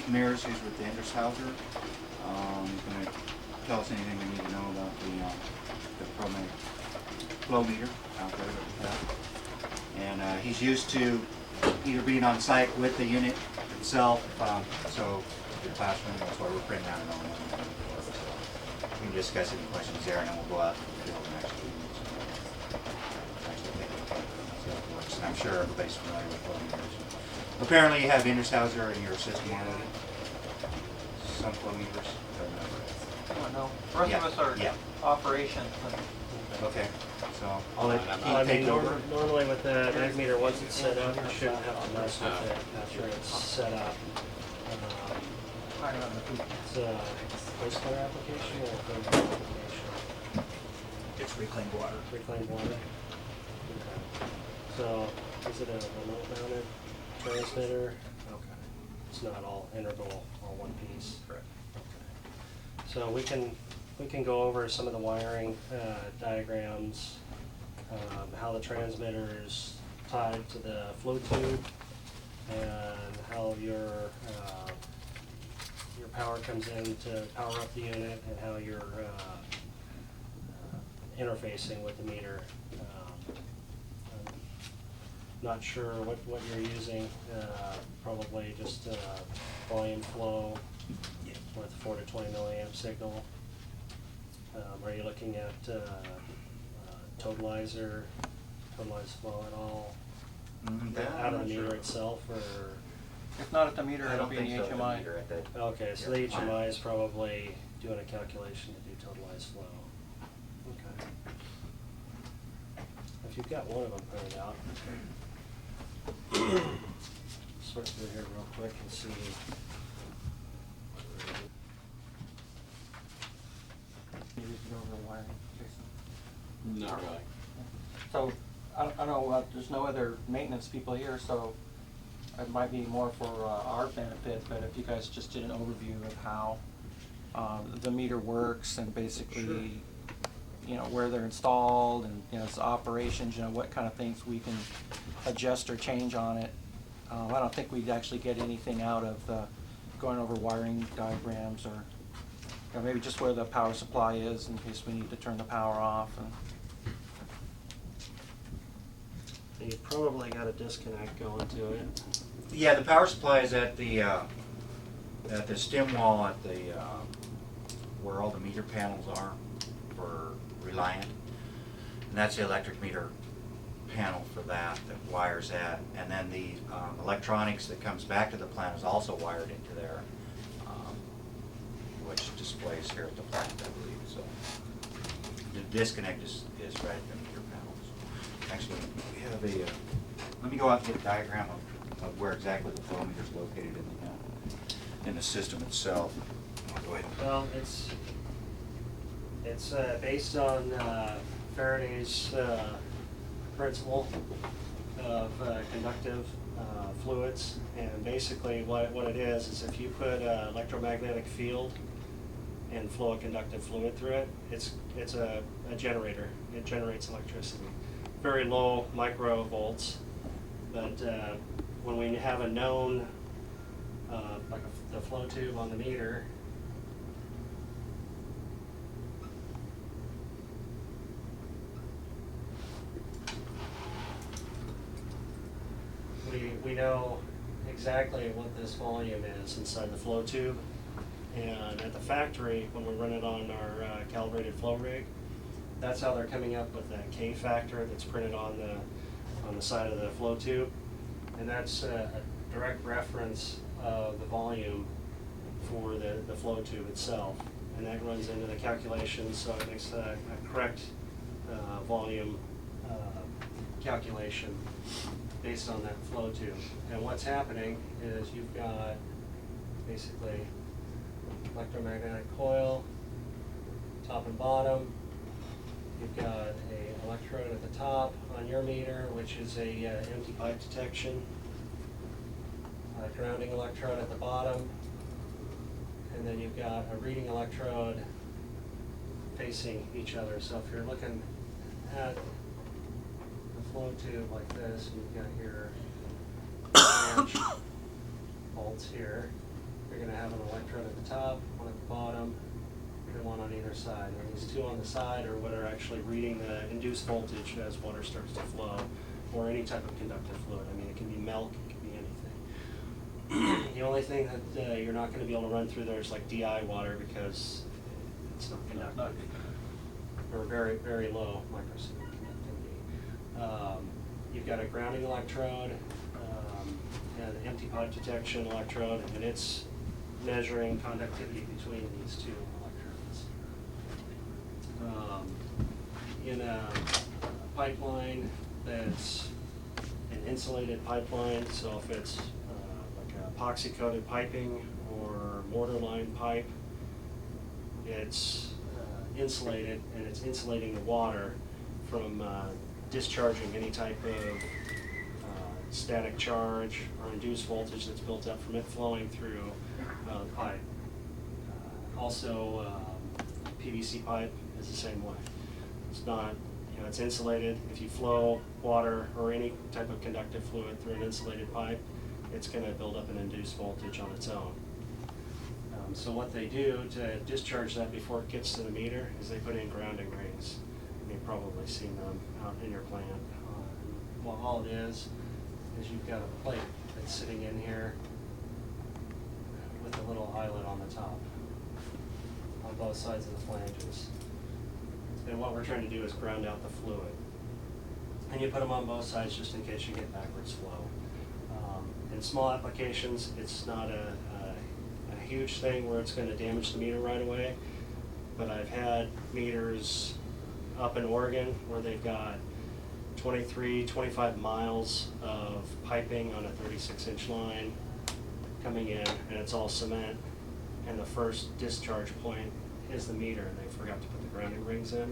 Keith Mears, who's with the Endershauser. He's going to tell us anything we need to know about the ProMate flow meter out there that we have. And he's used to either being on site with the unit itself, so the classroom, that's why we're printing out and all that. So we can discuss any questions there, and then we'll go out to the field and actually take a look at it, see how it works. And I'm sure everybody's familiar with flow meters. Apparently you have Endershauser in your system already. Some flow meters. I don't know. The rest of us are operations. Okay, so I'll let I Keith take mean, over. normally with the mag meter, once it's set up, you shouldn't have to mess with it after it's set up. It's a wastewater application or a clean application? It's reclaimed water. Reclaimed water? Okay. So, is it a remote mounted transmitter? Okay. It's not all integral, all one piece? Correct. Okay. So we can go over some of the wiring diagrams, how the transmitter is tied to the flow tube, and how your power comes in to power up the unit, and how you're interfacing with the meter. I'm not sure what you're using, probably just volume flow with 4 to 20 milliamp signal. Are you looking at totalized flow at all out of the meter itself, or? If not at the meter, I it'll don't be in think the so. HMI. Meter at that. Okay, so the HMI is probably doing a calculation to do totalized flow. Okay. If you've got one of them printed out, sort through here real quick and see. Maybe we could over wiring, Jason. Not really. So, I know there's no other maintenance people here, so it might be more for our benefit, but if you guys just did an overview of how the meter works and basically, you know, where they're installed and, you know, its operations, you know, what kind of things we can adjust or change on it. I don't think we'd actually get anything out of going over wiring diagrams, or you know, maybe just where the power supply is in case we need to turn the power off. And You probably got a disconnect going to it. Yeah, the power supply is at the stem wall at the where all the meter panels are for Reliant, and that's the electric meter panel for that wires that, and then the electronics that comes back to the plant is also wired into there, which displays here at the plant, I believe. So the disconnect is right at the meter panels. Actually, we have a. Let me go out and get a diagram of where exactly the flow meter is located in the system itself. Go ahead. Well, it's based on Faraday's principle of conductive fluids, and basically what it is if you put an electromagnetic field and flow a conductive fluid through it, it's a generator. It generates electricity. Very low microvolts, but when we have a known, like the flow tube on the meter, we know exactly what this volume is inside the flow tube, and at the factory, when we run it on our calibrated flow rig, that's how they're coming up with that K factor that's printed on the side of the flow tube, and that's a direct reference of the volume for the flow tube itself, and that runs into the calculations, so it makes a correct volume calculation based on that flow tube. And what's happening is you've got basically electromagnetic coil, top and bottom. You've got an electrode at the top on your meter, which is a empty pipe detection, a grounding electrode at the bottom, and then you've got a reading electrode facing each other. So if you're looking at the flow tube like this, you've got your branch bolts here. you're gonna have an electrode at the top, one at the bottom, and one on either side. And these two on the side are what are actually reading the induced voltage as water starts to flow, or any type of conductive fluid. I mean, it can be milk, it can be anything. The only thing that you're not gonna be able to run through there is like DI water, because it's not conductive, or very, very low microconductivity. You've got a grounding electrode, and an empty pipe detection electrode, and it's measuring conductivity between these two electrodes. In a pipeline that's an insulated pipeline, so if it's like a epoxy coated piping or mortar line pipe, it's insulated, and it's insulating the water from discharging any type of static charge or induced voltage that's built up from it flowing through the pipe. Also, PVC pipe is the same way. It's not, it's insulated. If you flow water or any type of conductive fluid through an insulated pipe, it's going to build up an induced voltage on its own. So what they do to discharge that before it gets to the meter is they put in grounding rings. You've probably seen them out in your plant. Well, all it is you've got a plate that's sitting in here with a little eyelet on the top on both sides of the flanges. And what we're trying to do is ground out the fluid. And you put them on both sides just in case you get backwards flow. In small applications, it's not a huge thing where it's going to damage the meter right away, but I've had meters up in Oregon where they've got 23, 25 miles of piping on a 36-inch line coming in, and it's all cement, and the first discharge point is the meter, and they forgot to put the grounding rings in.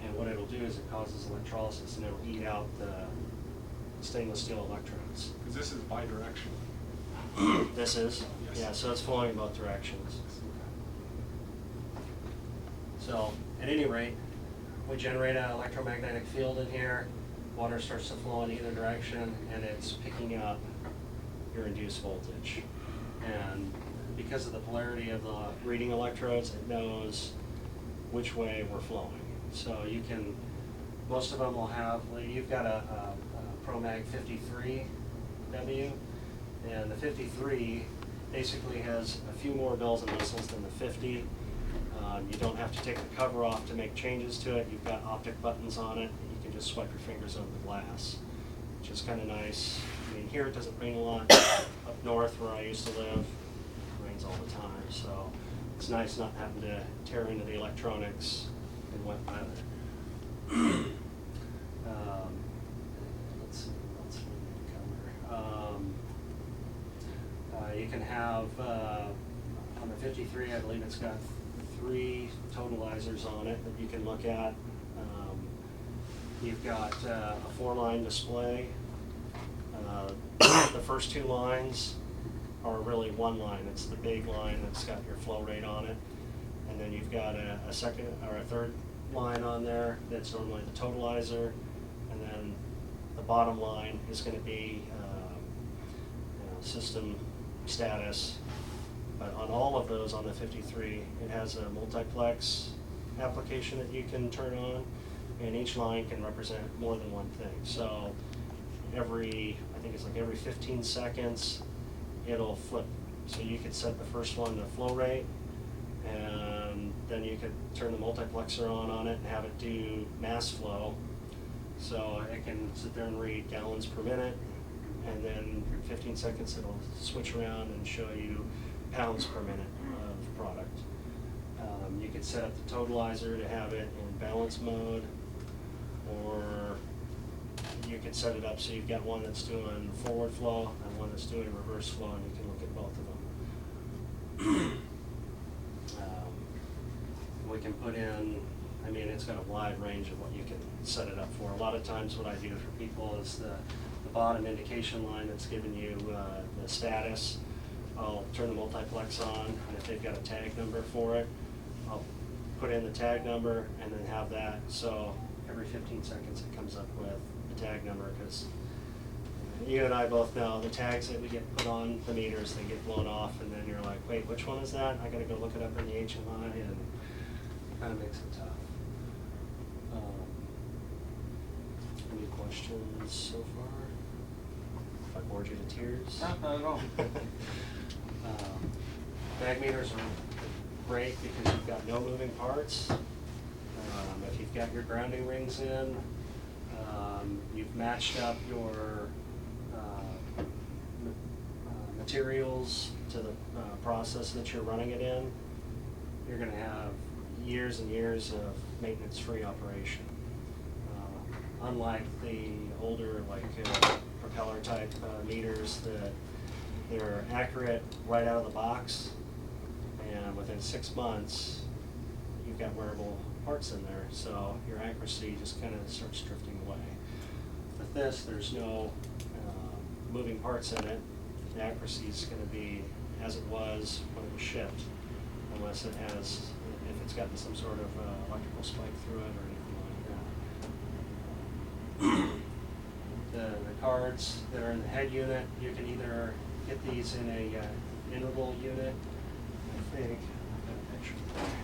And what it'll do is it causes electrolysis, and it'll eat out the stainless steel electrodes. Because this is bidirectional. This is? Yes. Yeah, so it's flowing in both directions. So, at any rate, we generate an electromagnetic field in here, water starts to flow in either direction, and it's picking up your induced voltage. And because of the polarity of the reading electrodes, it knows which way we're flowing. So you can, most of them will have, you've got a ProMag 53W, and the 53 basically has a few more bells and whistles than the 50. You don't have to take the cover off to make changes to it. You've got optic buttons on it. You can just swipe your fingers over the glass, which is kind of nice. I mean, here it doesn't rain a lot. Up north where I used to live, it rains all the time. So it's nice not having to tear into the electronics in wet weather. Let's see what else we need to cover. You can have, on the 53, I believe it's got 3 totalizers on it that you can look at. You've got a 4-line display. The first 2 lines are really one line. It's the big line that's got your flow rate on it. And then you've got a second or a third line on there that's normally the totalizer. And then the bottom line is going to be system status. But on all of those, on the 53, it has a multiplex application that you can turn on, and each line can represent more than one thing. So I think it's like every 15 seconds, it'll flip. So you could set the first one to flow rate, and then you could turn the multiplexer on it and have it do mass flow. So it can sit there and read gallons per minute, and then 15 seconds it'll switch around and show you pounds per minute of product. You could set up the totalizer to have it in balance mode, or you could set it up so you've got one that's doing forward flow and one that's doing reverse flow, and you can look at both of them. We can put in, I mean, it's got a wide range of what you can set it up for. A lot of times what I do for people is the bottom indication line that's giving you the status. I'll turn the multiplex on, and if they've got a tag number for it, I'll put in the tag number and then have that. So every 15 seconds it comes up with the tag number, because you and I both know the tags that we get put on the meters, they get blown off, and then you're like, wait, which one is that? I gotta go look it up in the HMI, and kind of makes it tough. Any questions so far? If I bored you to tears? No, not at all. Mag meters are great because you've got no moving parts. If you've got your grounding rings in, you've matched up your materials to the process that you're running it in, you're going to have years and years of maintenance-free operation. Unlike the older, like propeller-type meters, that they're accurate right out of the box, and within 6 months, you've got wearable parts in there, so your accuracy just kind of starts drifting away. With this, there's no moving parts in it. The accuracy is going to be as it was when it was shipped, unless it has, if it's gotten some sort of electrical spike through it or anything like that. The cards that are in the head unit, you can either get these in a interval unit. I think I've got a picture of that here.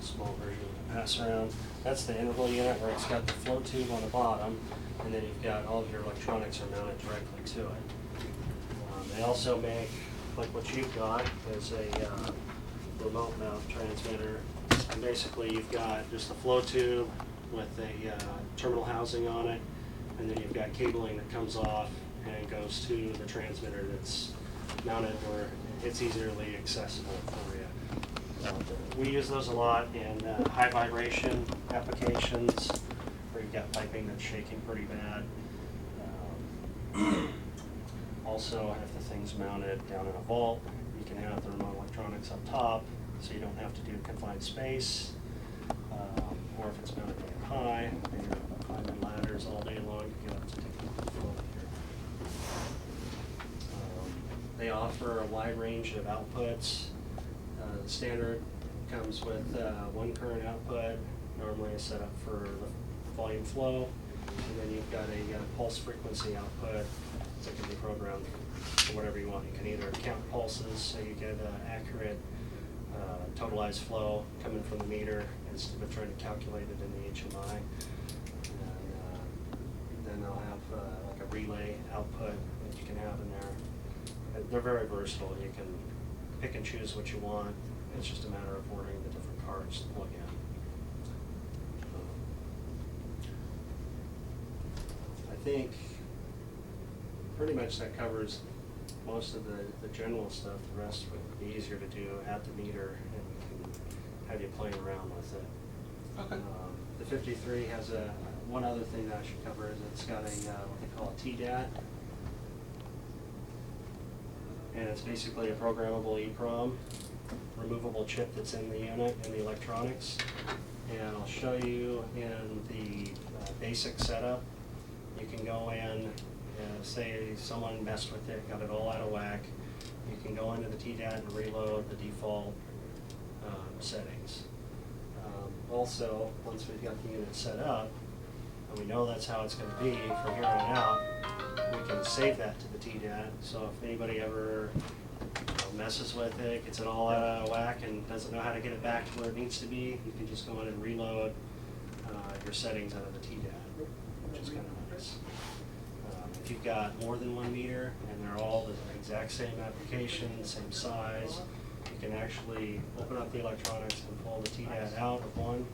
Small version to pass around. That's the interval unit where it's got the flow tube on the bottom, and then you've got all of your electronics are mounted directly to it. They also make, like what you've got, is a remote mount transmitter. And basically you've got just a flow tube with a terminal housing on it, and then you've got cabling that comes off and it goes to the transmitter that's mounted where it's easily accessible for you. We use those a lot in high vibration applications where you've got piping that's shaking pretty bad. Also, if the thing's mounted down in a vault, you can have the remote electronics up top, so you don't have to do confined space. Or if it's mounted down high, and you're climbing ladders all day long, you get up to take the flow here. They offer a wide range of outputs. The standard comes with one current output, normally is set up for the volume flow, and then you've got a pulse frequency output that can be programmed for whatever you want. You can either count pulses so you get accurate totalized flow coming from the meter instead of trying to calculate it in the HMI. And then they'll have like a relay output that you can have in there. They're very versatile. You can pick and choose what you want. It's just a matter of ordering the different cards to plug in. I think pretty much that covers most of the general stuff. The rest would be easier to do at the meter, and we can have you playing around with it. Okay. The 53 has one other thing that I should cover is it's got a what they call a TDAT. And it's basically a programmable EEPROM, removable chip that's in the unit in the electronics. And I'll show you in the basic setup. You can go in, say someone messed with it, got it all out of whack. You can go into the TDAT and reload the default settings. Also, once we've got the unit set up, and we know that's how it's going to be from here on out, we can save that to the TDAT. So if anybody ever messes with it, gets it all out of whack, and doesn't know how to get it back to where it needs to be, you can just go in and reload your settings out of the TDAT, which is kind of nice. If you've got more than one meter and they're all the exact same application, same size, you can actually open up the electronics and pull the TDAT out of one,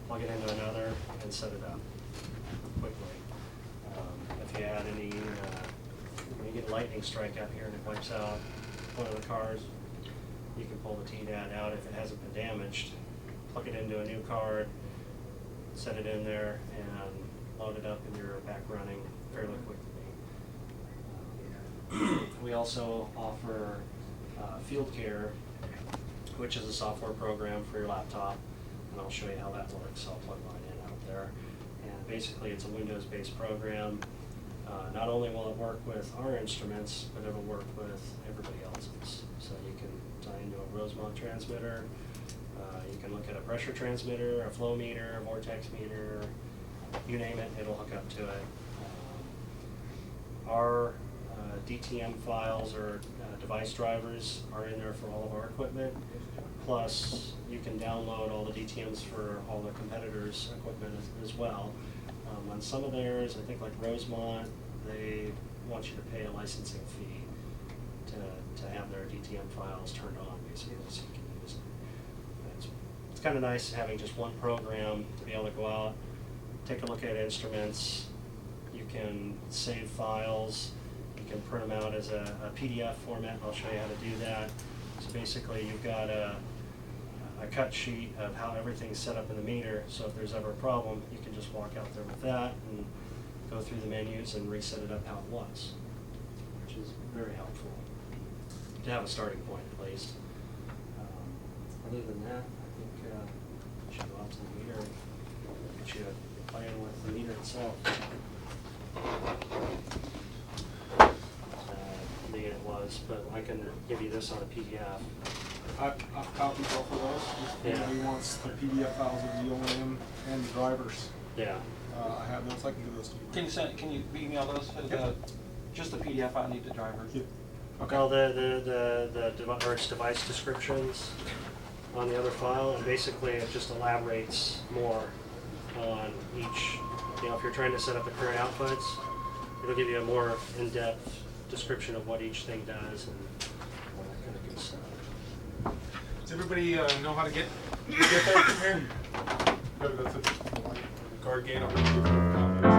plug it into another, and set it up quickly. If you had any, when you get a lightning strike out here and it wipes out one of the cars, you can pull the TDAT out if it hasn't been damaged, plug it into a new card, set it in there, and load it up, and you're back running fairly quickly. We also offer FieldHere, which is a software program for your laptop, and I'll show you how that works. I'll plug mine in out there. And basically it's a Windows-based program. Not only will it work with our instruments, but it'll work with everybody else's. So you can tie into a Rosemont transmitter, you can look at a pressure transmitter, a flow meter, a vortex meter, you name it, it'll hook up to it. Our DTM files or device drivers are in there for all of our equipment. Plus, you can download all the DTMs for all the competitors' equipment as well. On some of theirs, I think like Rosemont, they want you to pay a licensing fee to have their DTM files turned on, basically, so you can use it. It's kind of nice having just one program to be able to go out, take a look at instruments. You can save files. You can print them out as a PDF format. I'll show you how to do that. So basically, you've got a cut sheet of how everything's set up in the meter. So if there's ever a problem, you can just walk out there with that and go through the menus and reset it up how it was, which is very helpful to have a starting point at least. Other than that, I think you should go out to the meter and get you playing with the meter itself. It was, but I can give you this on a PDF. I've copied both of those. Yeah. He wants the PDF files of the O&M and the drivers. Yeah. I have those. I can give those to you. Can you email those? Just the PDF, I need the drivers. Yeah. Okay. Well, or it's device descriptions on the other file, and basically it just elaborates more on each. You know, if you're trying to set up the current outputs, it'll give you a more in-depth description of what each thing does and all that kind of good stuff. Does everybody know how to get there from here? Gotta go to the guard gate. I'm gonna give you the copies.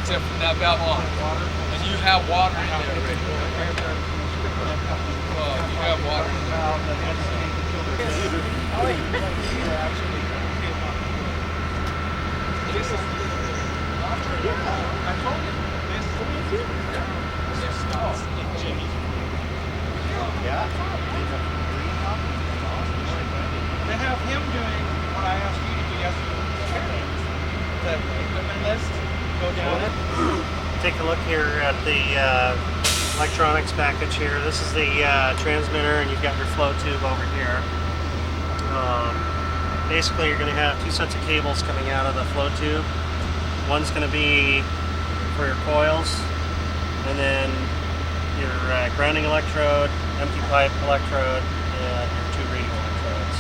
Except for that valve on. And you have water in there already. You have water in They have him doing what I asked you to do yesterday. The equipment list. Go down it. Take a look here at the electronics package here. This is the transmitter, and you've got your flow tube over here. Basically, you're going to have two sets of cables coming out of the flow tube. One's going to be for your coils, and then your grounding electrode, empty pipe electrode, and your two reading electrodes.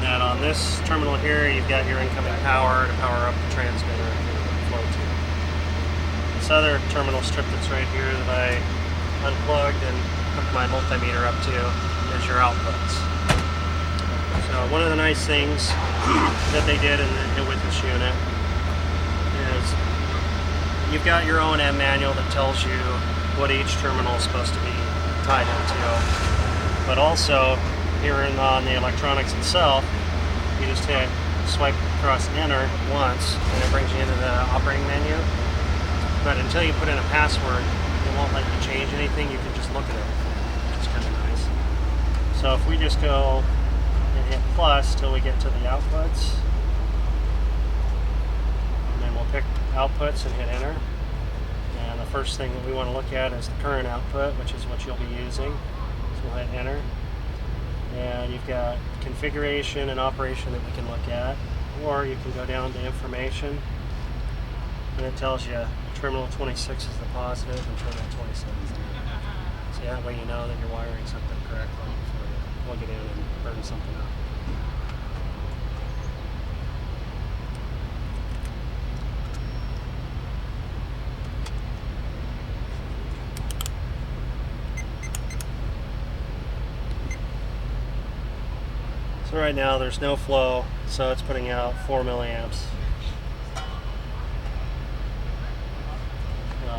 And then on this terminal here, you've got your incoming power to power up the transmitter and the flow tube. This other terminal strip that's right here that I unplugged and hooked my multimeter up to is your outputs. So one of the nice things that they did with this unit is you've got your O&M manual that tells you what each terminal is supposed to be tied into. But also, here on the electronics itself, you just swipe across enter once and it brings you into the operating menu. But until you put in a password, it won't let you change anything. You can just look at everything, which is kind of nice. So if we just go and hit plus till we get to the outputs, and then we'll pick outputs and hit enter. And the first thing that we want to look at is the current output, which is what you'll be using. So we'll hit enter. And you've got configuration and operation that we can look at, or you can go down to information, and it tells you terminal 26 is the positive and terminal 27 is the negative. So that way you know that you're wiring something correctly before you plug it in and burn something up. So right now there's no flow, so it's putting out 4 milliamps.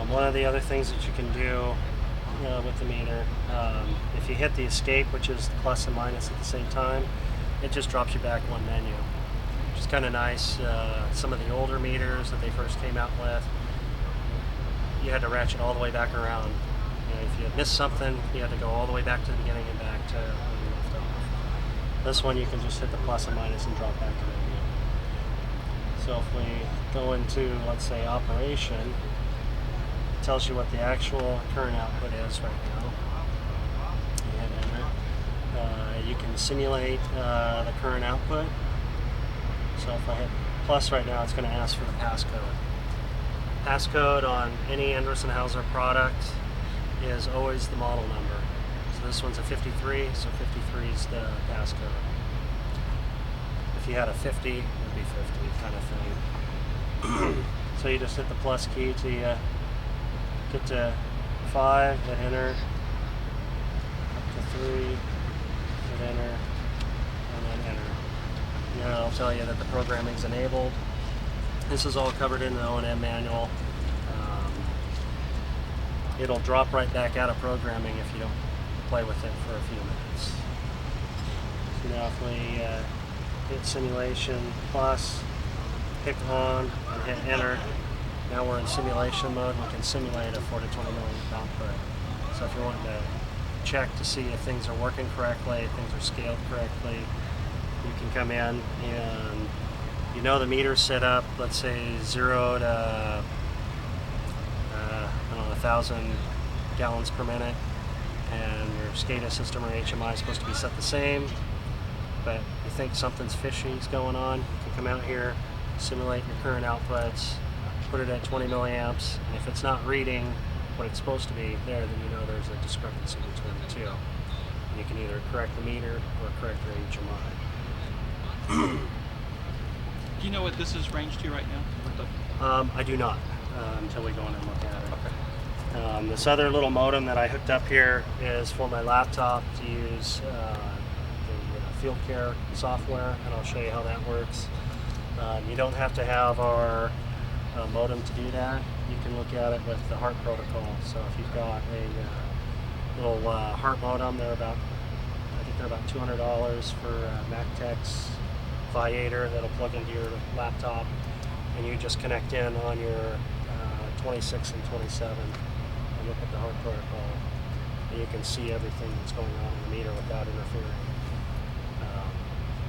One of the other things that you can do with the meter, if you hit the escape, which is the plus and minus at the same time, it just drops you back one menu, which is kind of nice. Some of the older meters that they first came out with, you had to ratchet all the way back around. You know, if you missed something, you had to go all the way back to the beginning and back to where you left off. This one you can just hit the plus and minus and drop back to the menu. So if we go into, let's say, operation, it tells you what the actual current output is right now. You hit enter. You can simulate the current output. So if I hit plus right now, it's going to ask for the passcode. Passcode on any Anderson-Hauser product is always the model number. So this one's a 53, so 53 is the passcode. If you had a 50, it would be 50 kind of thing. So you just hit the plus key till you get to 5, hit enter, up to 3, hit enter, and then enter. And then it'll tell you that the programming is enabled. This is all covered in the O&M manual. It'll drop right back out of programming if you don't play with it for a few minutes. So now if we hit simulation plus, pick on, and hit enter, now we're in simulation mode. We can simulate a 4 to 20 milliamp output. So if you're wanting to check to see if things are working correctly, things are scaled correctly, you can come in and you know the meter's set up, let's say 0 to 1,000 gallons per minute, and your SCADA system or HMI is supposed to be set the same, but you think something's fishy is going on, you can come out here, simulate your current outputs, put it at 20 milliamps, and if it's not reading what it's supposed to be there, then you know there's a discrepancy between the two. And you can either correct the meter or correct your HMI. Do you know what this is ranged to right now? I do not, until we go in and look at it. Okay. This other little modem that I hooked up here is for my laptop to use the FieldHere software, and I'll show you how that works. You don't have to have our modem to do that. You can look at it with the HART protocol. So if you've got a little HART modem, I think they're about $200 for MacTech's Viator that'll plug into your laptop, and you just connect in on your 26 and 27 and look at the HART protocol, and you can see everything that's going on in the meter without interfering.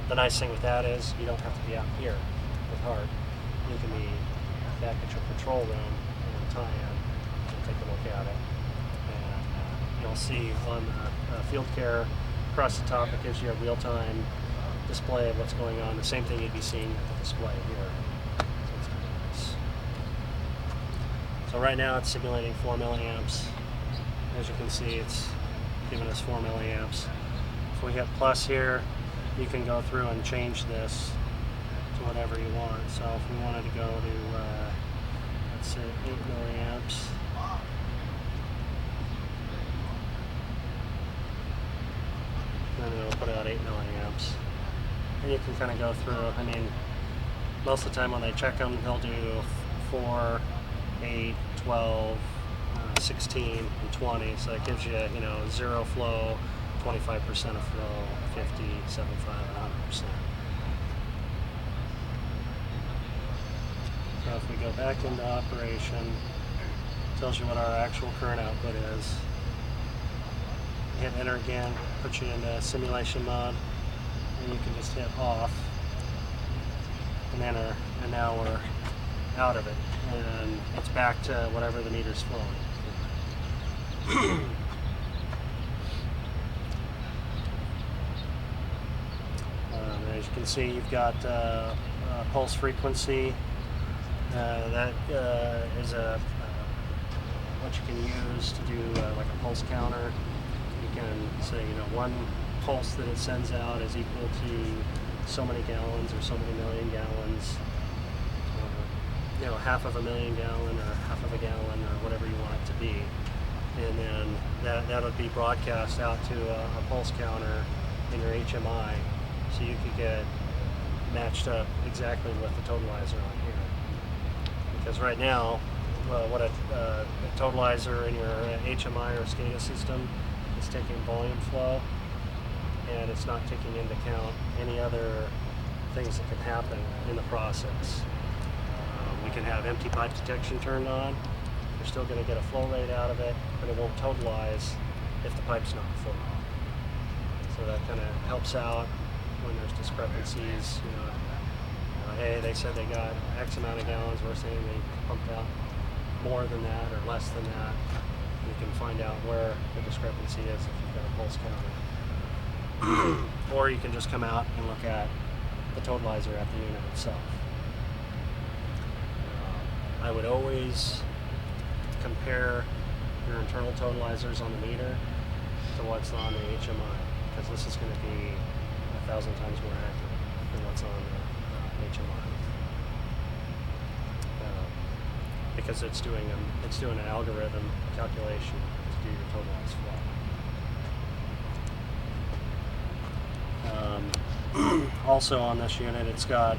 The nice thing with that is you don't have to be out here with HART. You can be back at your control room and tie in and take a look at it. And you'll see on the FieldHere across the top, it gives you a real-time display of what's going on. The same thing you'd be seeing at the display here. So it's kind of nice. So right now it's simulating 4 milliamps. As you can see, it's giving us 4 milliamps. If we hit plus here, you can go through and change this to whatever you want. So if we wanted to go to, let's say 8 milliamps, then it'll put out 8 milliamps. And you can kind of go through, I mean, most of the time when they check them, they'll do 4, 8, 12, 16, and 20. So it gives you, you know, 0 flow, 25% of flow, 50, 75, and 100%. So if we go back into operation, it tells you what our actual current output is. Hit enter again, puts you into simulation mode, and you can just hit off and enter, and now we're out of it, and it's back to whatever the meter's flowing. As you can see, you've got pulse frequency. That is what you can use to do like a pulse counter. You can say, you know, one pulse that it sends out is equal to so many gallons or so many million gallons. You know, half of a million gallon or half of a gallon or whatever you want it to be. And then that would be broadcast out to a pulse counter in your HMI. so you could get matched up exactly with the totalizer on here. Because right now, what a totalizer in your HMI or SCADA system is taking volume flow, and it's not taking into account any other things that can happen in the process. We can have empty pipe detection turned on. You're still going to get a flow rate out of it, but it won't totalize if the pipe's not full. So that kind of helps out when there's discrepancies. Hey, they said they got X amount of gallons, we're saying they pumped out more than that or less than that. You can find out where the discrepancy is if you've got a pulse counter. Or you can just come out and look at the totalizer at the unit itself. I would always compare your internal totalizers on the meter to what's on the HMI, because this is going to be 1,000 times more accurate than what's on the HMI. Because it's doing an algorithm calculation to do your totalized flow. Also on this unit, it's got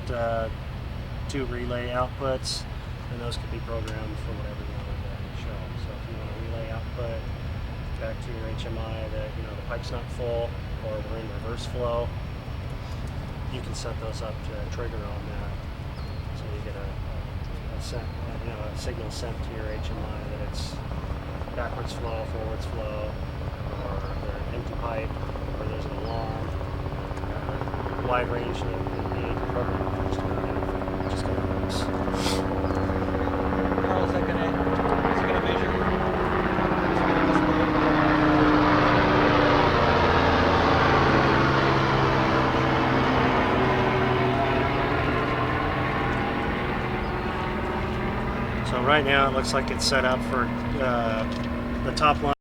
2 relay outputs, and those could be programmed for whatever you want to show. So if you want a relay output back to your HMI that the pipe's not full or we're in reverse flow, you can set those up to trigger on that. So you get a signal sent to your HMI that it's backwards flow, forwards flow, or they're empty pipe, or there's an alarm. Wide range of the program just about anything. It just kind of works. Carl, is it gonna measure? So right now it looks like it's set up for the top line.